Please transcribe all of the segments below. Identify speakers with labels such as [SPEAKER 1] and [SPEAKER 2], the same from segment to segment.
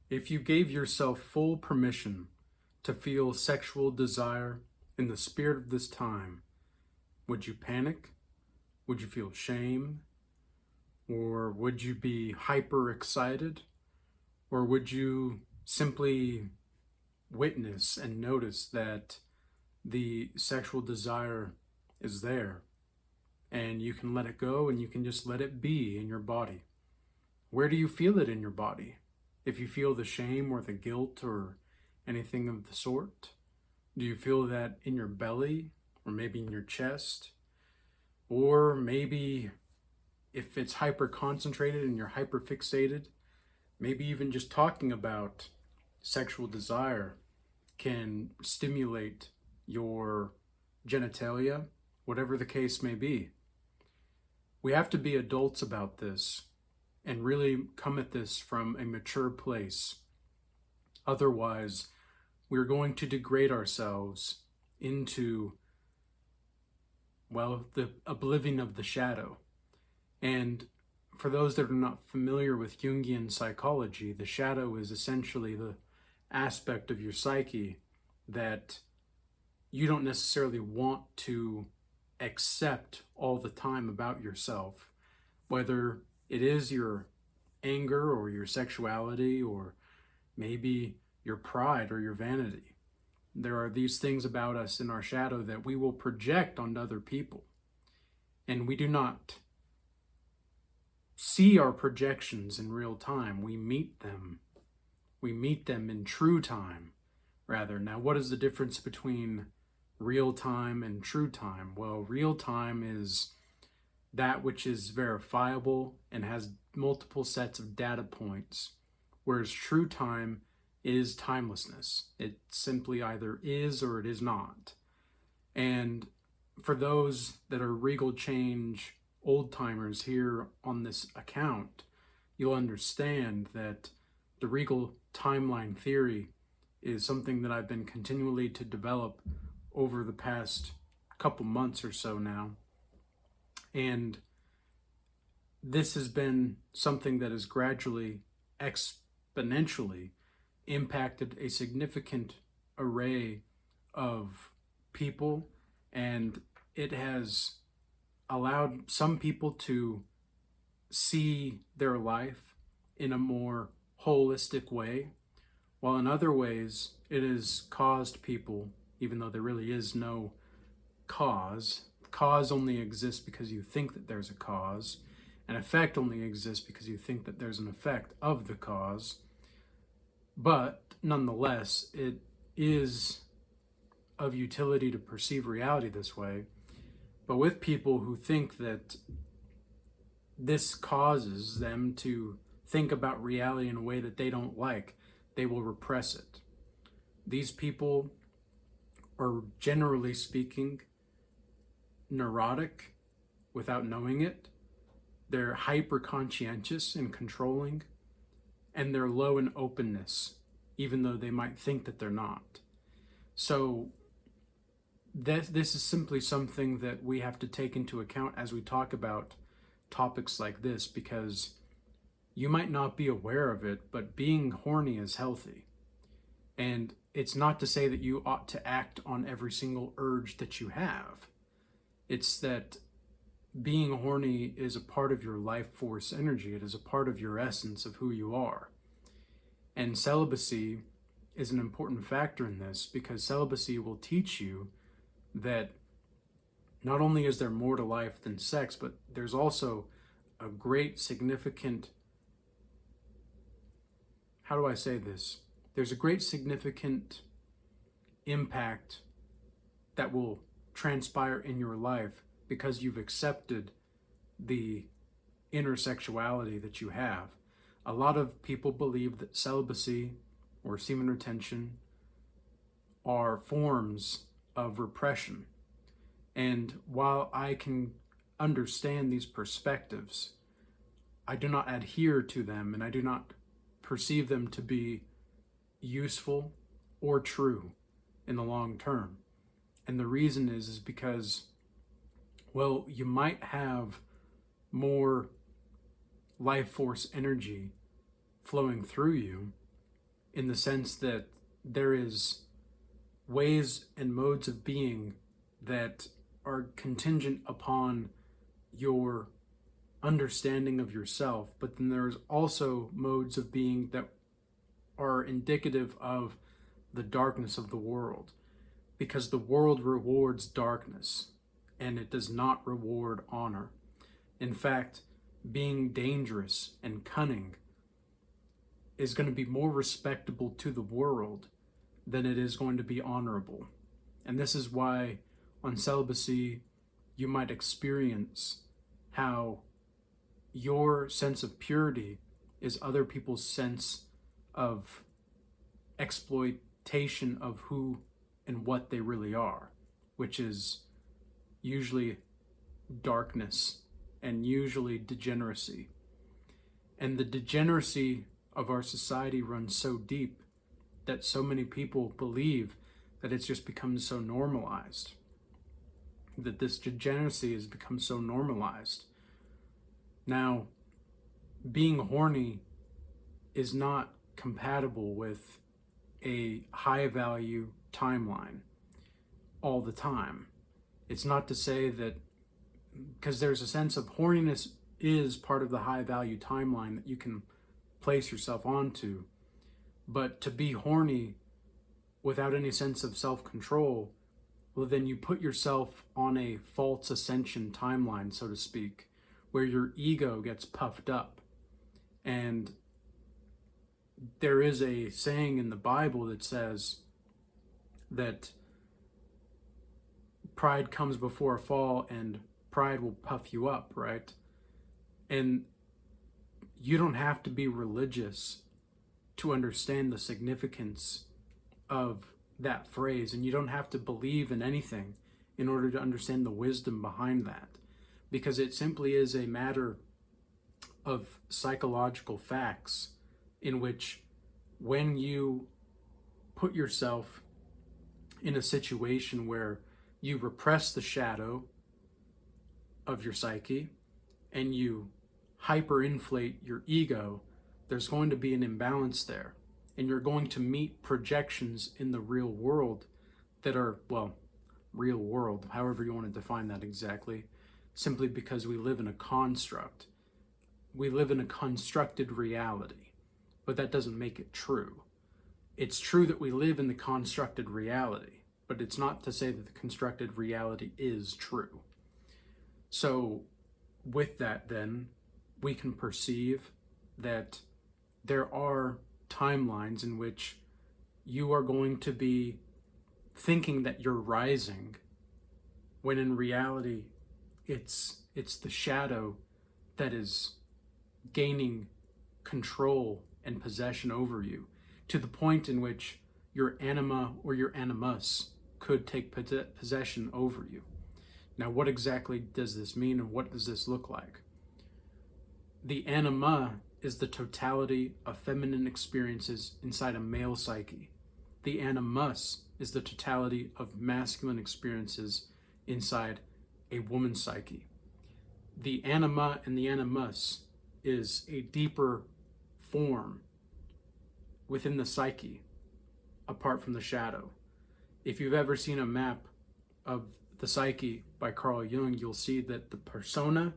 [SPEAKER 1] If you gave yourself full permission to feel sexual desire in the spirit of this time, would you panic? Would you feel shame? Or would you be hyper excited? Or would you simply witness and notice that the sexual desire is there and you can let it go and you can just let it be in your body? Where do you feel it in your body? If you feel the shame or the guilt or anything of the sort, do you feel that in your belly or maybe in your chest? Or maybe if it's hyper concentrated and you're hyper fixated, maybe even just talking about sexual desire can stimulate your genitalia, whatever the case may be. We have to be adults about this and really come at this from a mature place. Otherwise, we're going to degrade ourselves into, well, the oblivion of the shadow. And for those that are not familiar with Jungian psychology, the shadow is essentially the aspect of your psyche that you don't necessarily want to accept all the time about yourself, whether it is your anger or your sexuality or maybe your pride or your vanity. There are these things about us in our shadow that we will project onto other people, and we do not see our projections in real time. We meet them in true time, rather. Now, what is the difference between real time and true time? Well, real time is that which is verifiable and has multiple sets of data points, whereas true time is timelessness. It simply either is or it is not. And for those that are Regal change old timers here on this account, you'll understand that the Regal timeline theory is something that I've been continually to develop over the past couple months or so now. And this has been something that has gradually, exponentially impacted a significant array of people, and it has allowed some people to see their life in a more holistic way, while in other ways it has caused people, even though there really is no cause only exists because you think that there's a cause, and effect only exists because you think that there's an effect of the cause. But nonetheless, it is of utility to perceive reality this way. But with people who think that this causes them to think about reality in a way that they don't like, they will repress it. These people are, generally speaking, neurotic without knowing it. They're hyper conscientious and controlling, and they're low in openness, even though they might think that they're not. So this is simply something that we have to take into account as we talk about topics like this, because you might not be aware of it, but being horny is healthy. And it's not to say that you ought to act on every single urge that you have. It's that being horny is a part of your life force energy. It is a part of your essence of who you are. And celibacy is an important factor in this, because celibacy will teach you that not only is there more to life than sex, but there's also a great significant, how do I say this? There's a great significant impact that will transpire in your life because you've accepted the intersexuality that you have. A lot of people believe that celibacy or semen retention are forms of repression. And while I can understand these perspectives, I do not adhere to them, and I do not perceive them to be useful or true in the long term. And the reason is because, well, you might have more life force energy flowing through you, in the sense that there is ways and modes of being that are contingent upon your understanding of yourself, but then there's also modes of being that are indicative of the darkness of the world, because the world rewards darkness and it does not reward honor. In fact, being dangerous and cunning is going to be more respectable to the world than it is going to be honorable. And this is why on celibacy you might experience how your sense of purity is other people's sense of exploitation of who and what they really are, which is usually darkness and usually degeneracy. And the degeneracy of our society runs so deep that so many people believe that it's just become so normalized, that this degeneracy has become so normalized. Now, being horny is not compatible with a high value timeline all the time. It's not to say that, because there's a sense of horniness is part of the high value timeline that you can place yourself onto, but to be horny without any sense of self-control, well, then you put yourself on a false ascension timeline, so to speak, where your ego gets puffed up. And there is a saying in the Bible that says that pride comes before a fall and pride will puff you up, right? And you don't have to be religious to understand the significance of that phrase, and you don't have to believe in anything in order to understand the wisdom behind that, because it simply is a matter of psychological facts in which when you put yourself in a situation where you repress the shadow of your psyche and you hyperinflate your ego, there's going to be an imbalance there. And you're going to meet projections in the real world that are, well, real world, however you want to define that exactly, simply because we live in a construct. We live in a constructed reality, but that doesn't make it true. It's true that we live in the constructed reality, but it's not to say that the constructed reality is true. So with that, then, we can perceive that there are timelines in which you are going to be thinking that you're rising, when in reality it's the shadow that is gaining control and possession over you, to the point in which your anima or your animus could take possession over you. Now, what exactly does this mean, and what does this look like? The anima is the totality of feminine experiences inside a male psyche. The animus is the totality of masculine experiences inside a woman's psyche. The anima and the animus is a deeper form within the psyche, apart from the shadow. If you've ever seen a map of the psyche by Carl Jung, you'll see that the persona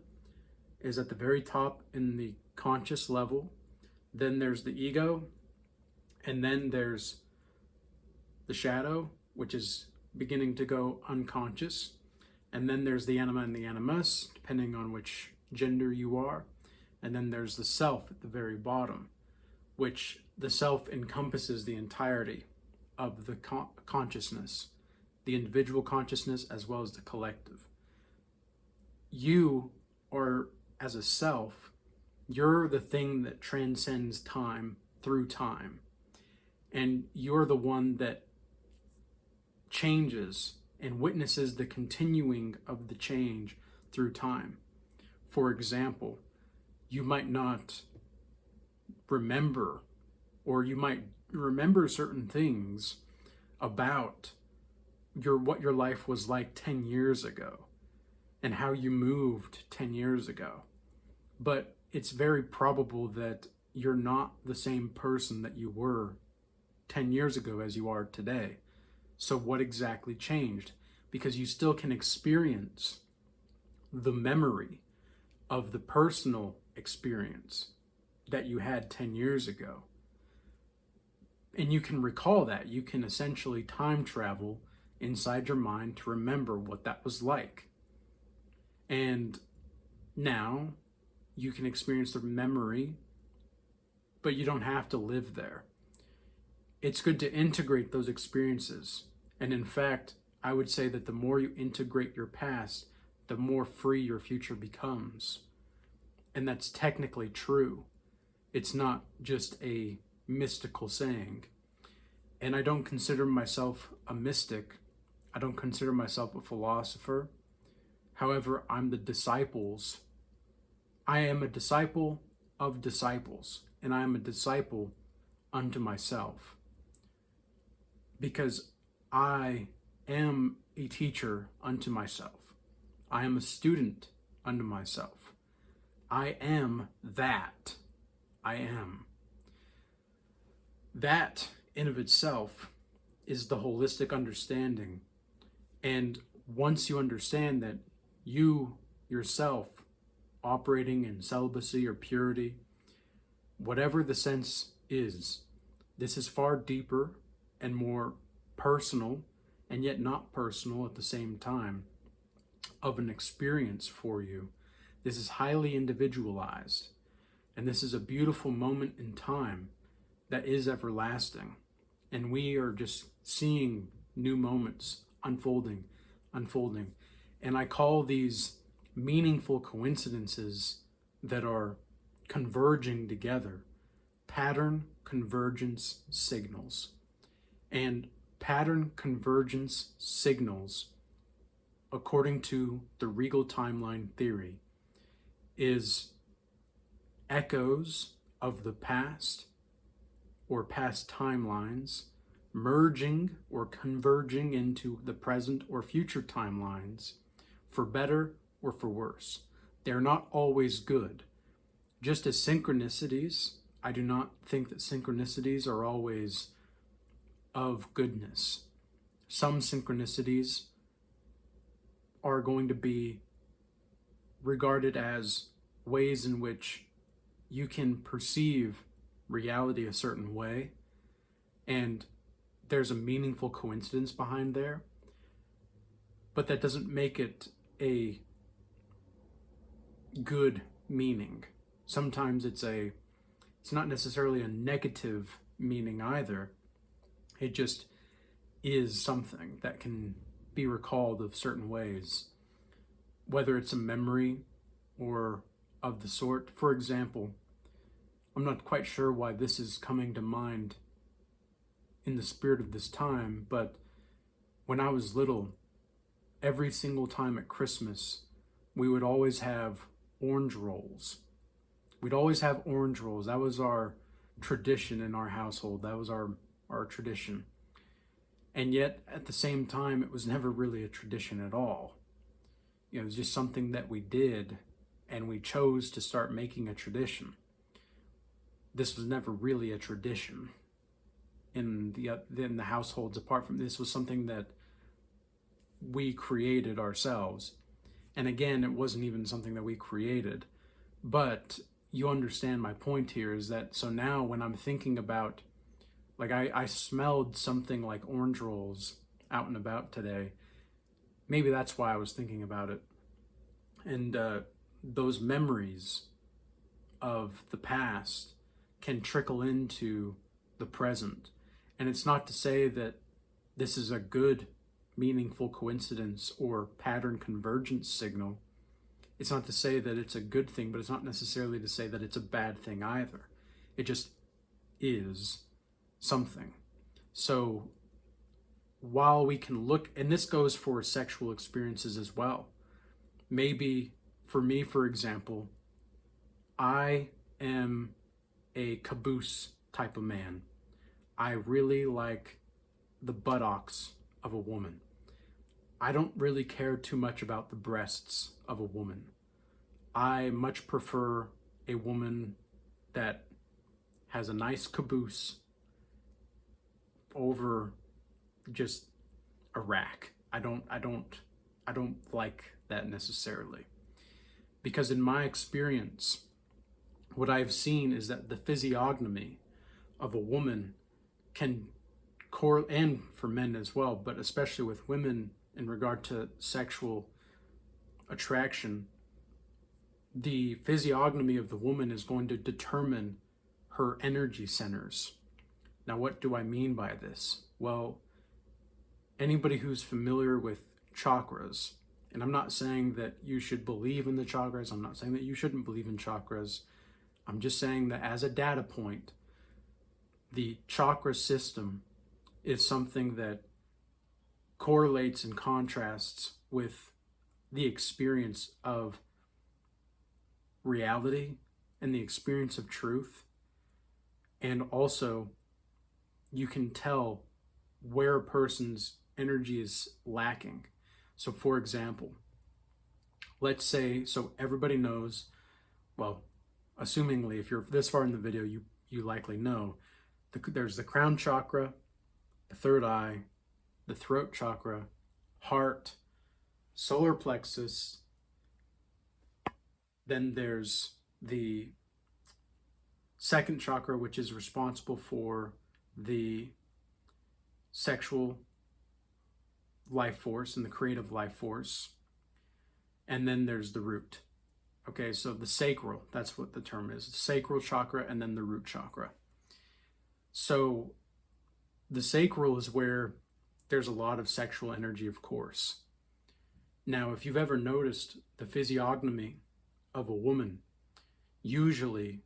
[SPEAKER 1] is at the very top in the conscious level, then there's the ego, and then there's the shadow, which is beginning to go unconscious, and then there's the anima and the animus, depending on which gender you are, and then there's the self at the very bottom, which the self encompasses the entirety of the consciousness, the individual consciousness as well as the collective. You are, as a self, you're the thing that transcends time through time. And you're the one that changes and witnesses the continuing of the change through time. For example, you might not remember, or you might remember certain things about what your life was like 10 years ago and how you moved 10 years ago. But it's very probable that you're not the same person that you were 10 years ago as you are today. So what exactly changed? Because you still can experience the memory of the personal experience that you had 10 years ago. And you can recall that. You can essentially time travel inside your mind to remember what that was like. And now you can experience the memory, but you don't have to live there. It's good to integrate those experiences. And in fact, I would say that the more you integrate your past, the more free your future becomes. And that's technically true. It's not just a mystical saying. And I don't consider myself a mystic. I don't consider myself a philosopher. However, I am a disciple of disciples, and I am a disciple unto myself. Because I am a teacher unto myself. I am a student unto myself. I am that. I am. That in of itself is the holistic understanding. And once you understand that you yourself operating in celibacy or purity, whatever the sense is, this is far deeper and more personal, and yet not personal at the same time, of an experience for you. This is highly individualized, and this is a beautiful moment in time that is everlasting. And we are just seeing new moments unfolding. And I call these meaningful coincidences that are converging together pattern convergence signals. And pattern convergence signals, according to the Regal timeline theory, is echoes of the past or past timelines merging or converging into the present or future timelines, for better or for worse. They're not always good. Just as synchronicities, I do not think that synchronicities are always of goodness. Some synchronicities are going to be regarded as ways in which you can perceive reality a certain way, and there's a meaningful coincidence behind there, but that doesn't make it a good meaning. Sometimes it's not necessarily a negative meaning either. It just is something that can be recalled of certain ways, whether it's a memory or of the sort. For example, I'm not quite sure why this is coming to mind in the spirit of this time, but when I was little, every single time at Christmas, we would always have orange rolls. We'd always have orange rolls. That was our tradition in our household. That was our tradition. And yet, at the same time, it was never really a tradition at all. It was just something that we did, and we chose to start making a tradition. This was never really a tradition in the households apart from this. Was something that we created ourselves. And again, it wasn't even something that we created. But you understand my point here is that, so now when I'm thinking about, like I smelled something like orange rolls out and about today. Maybe that's why I was thinking about it. And those memories of the past can trickle into the present. And it's not to say that this is a good, meaningful coincidence or pattern convergence signal. It's not to say that it's a good thing, but it's not necessarily to say that it's a bad thing either. It just is something. So while we can look, and this goes for sexual experiences as well. Maybe for me, for example, I am a caboose type of man. I really like the buttocks of a woman. I don't really care too much about the breasts of a woman. I much prefer a woman that has a nice caboose over just a rack. I don't like that necessarily. Because in my experience, what I've seen is that the physiognomy of a woman can and for men as well, but especially with women in regard to sexual attraction, the physiognomy of the woman is going to determine her energy centers. Now, what do I mean by this? Well, anybody who's familiar with chakras, and I'm not saying that you should believe in the chakras, I'm not saying that you shouldn't believe in chakras, I'm just saying that as a data point, the chakra system is something that correlates and contrasts with the experience of reality and the experience of truth. And also, you can tell where a person's energy is lacking. So for example, let's say, so everybody knows, well, assumingly, if you're this far in the video, you likely know, there's the crown chakra, the third eye, the throat chakra, heart, solar plexus. Then there's the second chakra, which is responsible for the sexual life force and the creative life force. And then there's the root. Okay, so the sacral, that's what the term is. The sacral chakra and then the root chakra. So the sacral is where there's a lot of sexual energy, of course. Now, if you've ever noticed the physiognomy of a woman, usually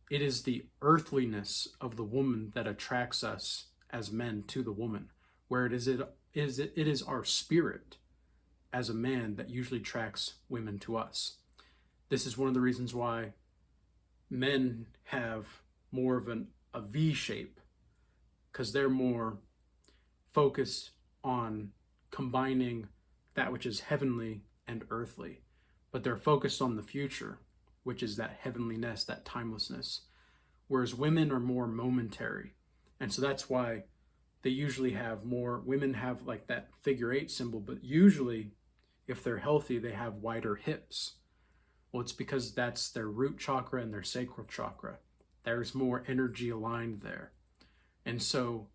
[SPEAKER 1] it is the earthliness of the woman that attracts us as men to the woman, where it is our spirit as a man that usually attracts women to us. This is one of the reasons why men have more of a V shape, because they're more focused on combining that which is heavenly and earthly, but they're focused on the future, which is that heavenliness, that timelessness, whereas women are more momentary. And so that's why they usually have more, women have like that figure 8 symbol, but usually if they're healthy, they have wider hips. Well, it's because that's their root chakra and their sacral chakra. There's more energy aligned there. And so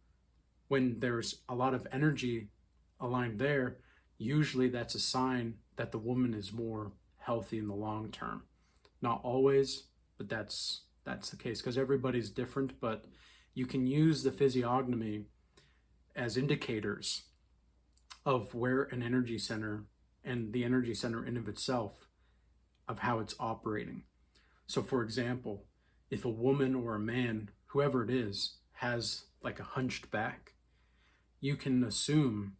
[SPEAKER 1] when there's a lot of energy aligned there, usually that's a sign that the woman is more healthy in the long term. Not always, but that's the case, because everybody's different, but you can use the physiognomy as indicators of where an energy center and the energy center in of itself, of how it's operating. So for example, if a woman or a man, whoever it is, has like a hunched back, you can assume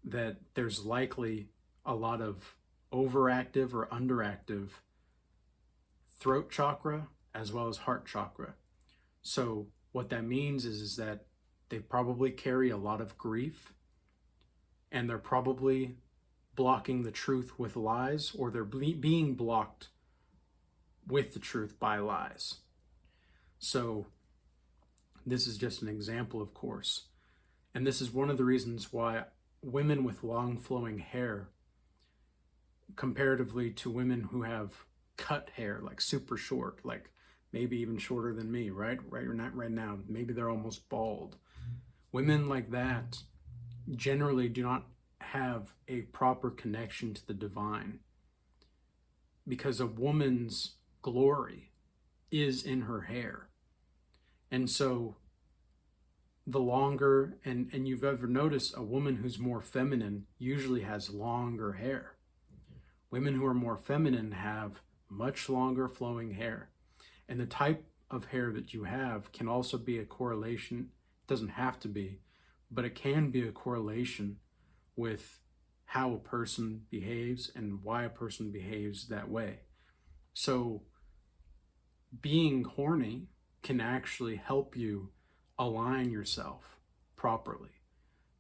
[SPEAKER 1] that there's likely a lot of overactive or underactive throat chakra as well as heart chakra. So what that means is that they probably carry a lot of grief, and they're probably blocking the truth with lies, or they're being blocked with the truth by lies. So this is just an example, of course. And this is one of the reasons why women with long flowing hair, comparatively to women who have cut hair, like super short, like maybe even shorter than me, right now, maybe they're almost bald. Women like that generally do not have a proper connection to the divine, because a woman's glory is in her hair. And so the longer, and you've ever noticed a woman who's more feminine usually has longer hair. Women who are more feminine have much longer flowing hair. And the type of hair that you have can also be a correlation. It doesn't have to be, but it can be a correlation with how a person behaves and why a person behaves that way. So being horny can actually help you align yourself properly.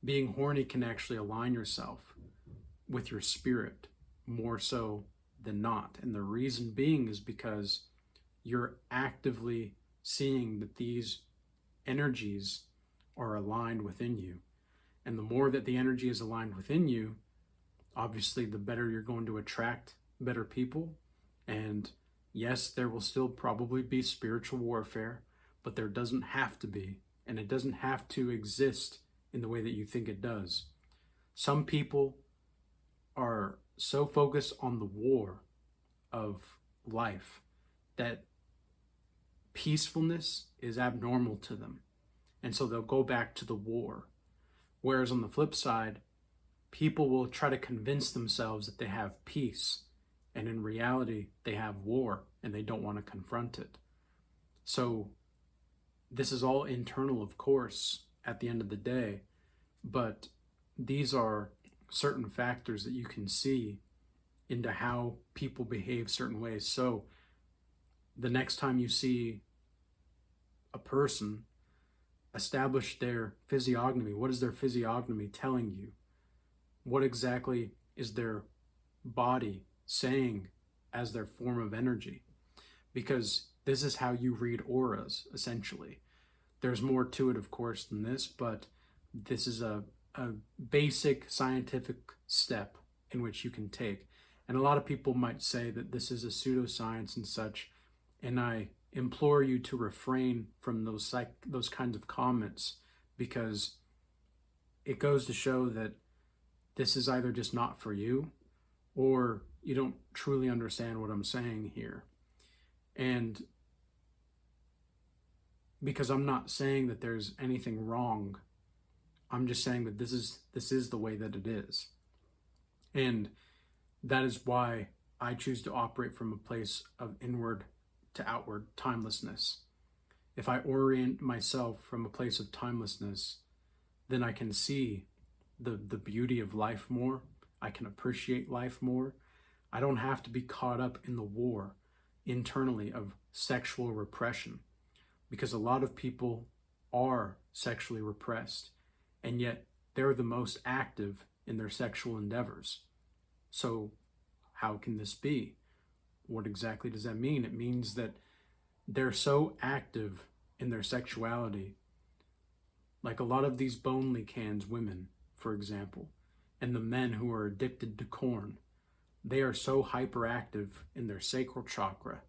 [SPEAKER 1] Being horny can actually align yourself with your spirit more so than not. And the reason being is because you're actively seeing that these energies are aligned within you. And the more that the energy is aligned within you, obviously the better you're going to attract better people. And yes, there will still probably be spiritual warfare, but there doesn't have to be. And it doesn't have to exist in the way that you think it does. Some people are so focused on the war of life that peacefulness is abnormal to them. And so they'll go back to the war. Whereas on the flip side, people will try to convince themselves that they have peace. And in reality, they have war and they don't want to confront it. So this is all internal, of course, at the end of the day. But these are certain factors that you can see into how people behave certain ways. So the next time you see a person establish their physiognomy, what is their physiognomy telling you? What exactly is their body saying as their form of energy? Because this is how you read auras, essentially. There's more to it, of course, than this, but this is a basic scientific step in which you can take. And a lot of people might say that this is a pseudoscience and such, and I implore you to refrain from those kinds of comments, because it goes to show that this is either just not for you, or you don't truly understand what I'm saying here. And because I'm not saying that there's anything wrong, I'm just saying that this is the way that it is. And that is why I choose to operate from a place of inward to outward timelessness. If I orient myself from a place of timelessness, then I can see the beauty of life more. I can appreciate life more. I don't have to be caught up in the war internally of sexual repression, because a lot of people are sexually repressed, and yet they're the most active in their sexual endeavors. So how can this be? What exactly does that mean? It means that they're so active in their sexuality, like a lot of these bone licans women, for example, and the men who are addicted to corn, they are so hyperactive in their sacral chakra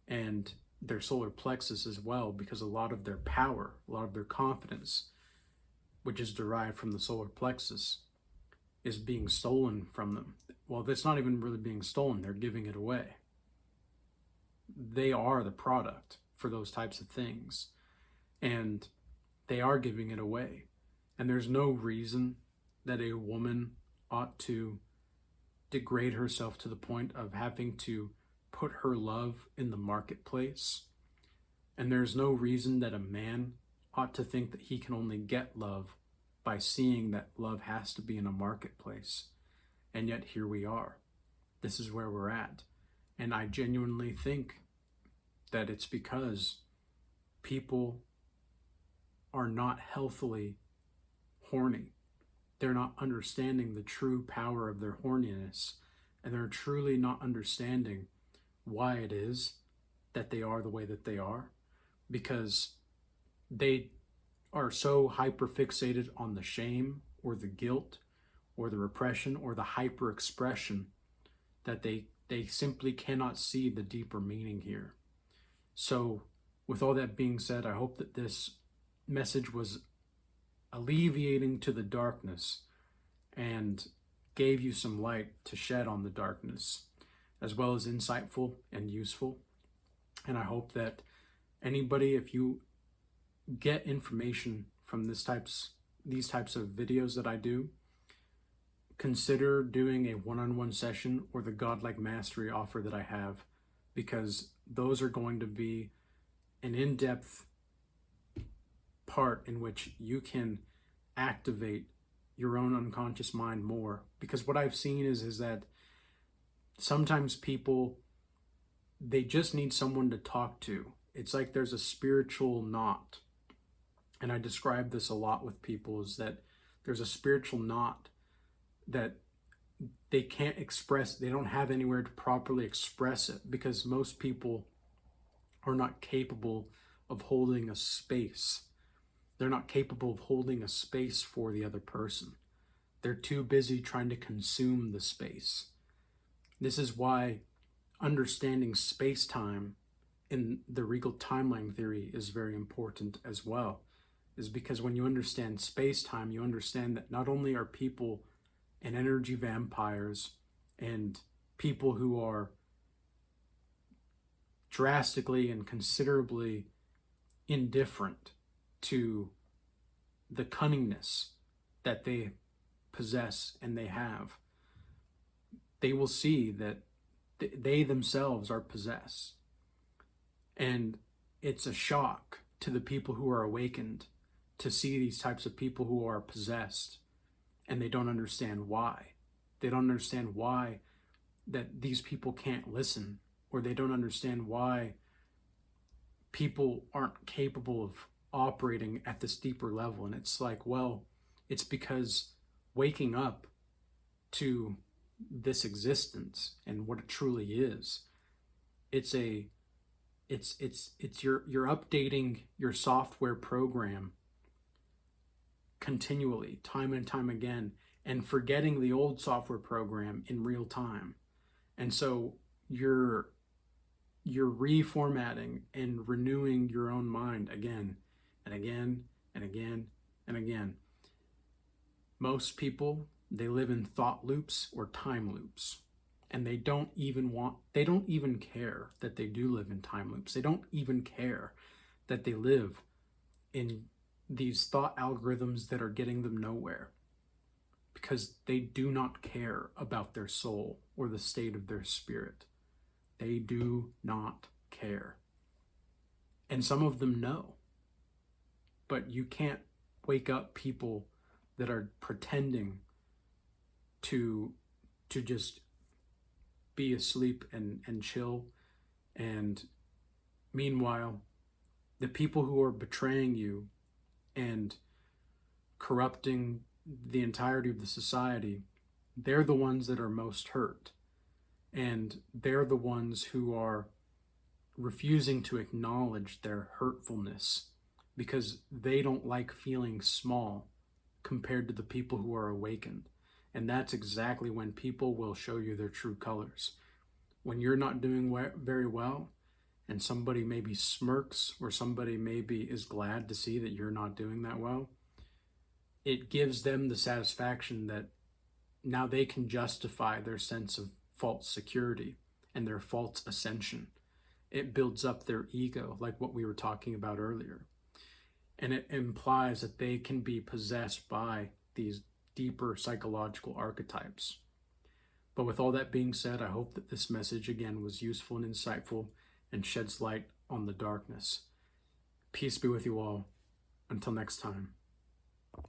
[SPEAKER 1] and their solar plexus as well, because a lot of their power, a lot of their confidence, which is derived from the solar plexus, is being stolen from them. Well, that's not even really being stolen, they're giving it away. They are the product for those types of things, and they are giving it away. And there's no reason that a woman ought to degrade herself to the point of having to put her love in the marketplace. And there's no reason that a man ought to think that he can only get love by seeing that love has to be in a marketplace. And yet here we are. This is where we're at. And I genuinely think that it's because people are not healthily horny. They're not understanding the true power of their horniness, and they're truly not understanding why it is that they are the way that they are, because they are so hyper fixated on the shame or the guilt or the repression or the hyper expression that they simply cannot see the deeper meaning here. So with all that being said, I hope that this message was alleviating to the darkness and gave you some light to shed on the darkness, as well as insightful and useful. And I hope that anybody, if you get information from these types of videos that I do, consider doing a one-on-one session or the Godlike Mastery offer that I have, because those are going to be an in-depth part in which you can activate your own unconscious mind more. Because what I've seen is that sometimes people, they just need someone to talk to. It's like there's a spiritual knot. And I describe this a lot with people, is that there's a spiritual knot that they can't express. They don't have anywhere to properly express it, because most people are not capable of holding a space. They're not capable of holding a space for the other person. They're too busy trying to consume the space. This is why understanding space-time in the Regal timeline theory is very important as well, is because when you understand space-time, you understand that not only are people and energy vampires and people who are drastically and considerably indifferent to the cunningness that they possess and they have, they will see that they themselves are possessed. And it's a shock to the people who are awakened to see these types of people who are possessed, and they don't understand why. They don't understand why that these people can't listen, or they don't understand why people aren't capable of operating at this deeper level. And it's like, well, it's because waking up to this existence and what it truly is, you're updating your software program continually, time and time again, and forgetting the old software program in real time. And so you're reformatting and renewing your own mind again and again and again and again. Most people, they live in thought loops or time loops, and they don't even care that they do live in time loops. They don't even care that they live in these thought algorithms that are getting them nowhere, because they do not care about their soul or the state of their spirit. They do not care. And some of them know. But you can't wake up people that are pretending to just be asleep and chill. And meanwhile, the people who are betraying you and corrupting the entirety of the society, they're the ones that are most hurt. And they're the ones who are refusing to acknowledge their hurtfulness because they don't like feeling small compared to the people who are awakened. And that's exactly when people will show you their true colors. When you're not doing very well, and somebody maybe smirks, or somebody maybe is glad to see that you're not doing that well, it gives them the satisfaction that now they can justify their sense of false security and their false ascension. It builds up their ego, like what we were talking about earlier. And it implies that they can be possessed by these deeper psychological archetypes. But with all that being said, I hope that this message again was useful and insightful and sheds light on the darkness. Peace be with you all. Until next time.